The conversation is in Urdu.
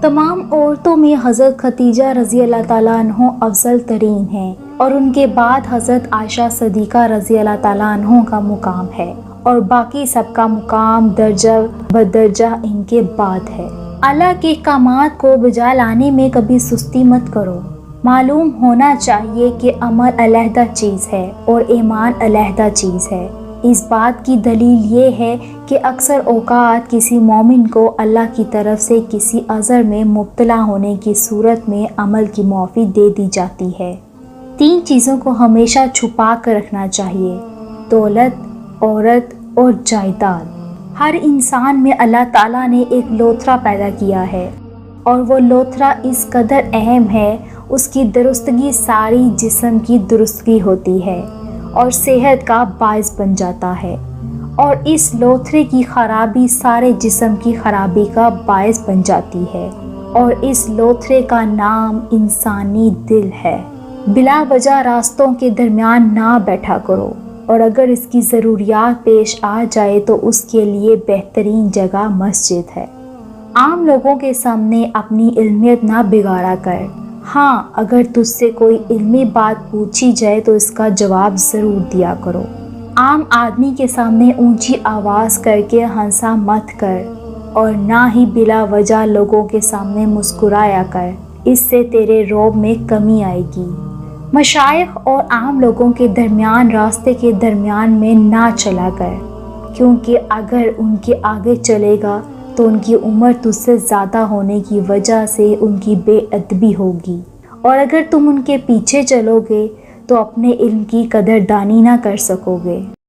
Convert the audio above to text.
تمام عورتوں میں حضرت خدیجہ رضی اللہ تعالیٰ عنہ افضل ترین ہیں اور ان کے بعد حضرت عائشہ صدیقہ رضی اللہ تعالیٰ عنہ کا مقام ہے اور باقی سب کا مقام درجہ بدرجہ ان کے بعد ہے۔ اللہ کے احکامات کو بجا لانے میں کبھی سستی مت کرو۔ معلوم ہونا چاہیے کہ عمل علیحدہ چیز ہے اور ایمان علیحدہ چیز ہے۔ اس بات کی دلیل یہ ہے کہ اکثر اوقات کسی مومن کو اللہ کی طرف سے کسی عذر میں مبتلا ہونے کی صورت میں عمل کی معافی دے دی جاتی ہے۔ 3 چیزوں کو ہمیشہ چھپا کر رکھنا چاہیے: دولت، عورت اور جائیداد۔ ہر انسان میں اللہ تعالیٰ نے ایک لوتھڑا پیدا کیا ہے اور وہ لوتھڑا اس قدر اہم ہے، اس کی درستگی ساری جسم کی درستگی ہوتی ہے اور صحت کا باعث بن جاتا ہے، اور اس لوتھڑے کی خرابی سارے جسم کی خرابی کا باعث بن جاتی ہے، اور اس لوتھڑے کا نام انسانی دل ہے۔ بلا وجہ راستوں کے درمیان نہ بیٹھا کرو، اور اگر اس کی ضروریات پیش آ جائے تو اس کے لیے بہترین جگہ مسجد ہے۔ عام لوگوں کے سامنے اپنی علمیت نہ بگاڑا کر۔ ہاں، اگر تجھ سے کوئی علمی بات پوچھی جائے تو اس کا جواب ضرور دیا کرو۔ عام آدمی کے سامنے اونچی آواز کر کے ہنسا مت کر، اور نہ ہی بلا وجہ لوگوں کے سامنے مسکرایا کر، اس سے تیرے رعب میں کمی آئے گی۔ مشائخ اور عام لوگوں کے درمیان راستے کے درمیان میں نہ چلا کر، کیونکہ اگر ان کے آگے چلے گا تو ان کی عمر تجھ سے زیادہ ہونے کی وجہ سے ان کی بے ادبی ہوگی، اور اگر تم ان کے پیچھے چلو گے تو اپنے علم کی قدردانی نہ کر سکو گے۔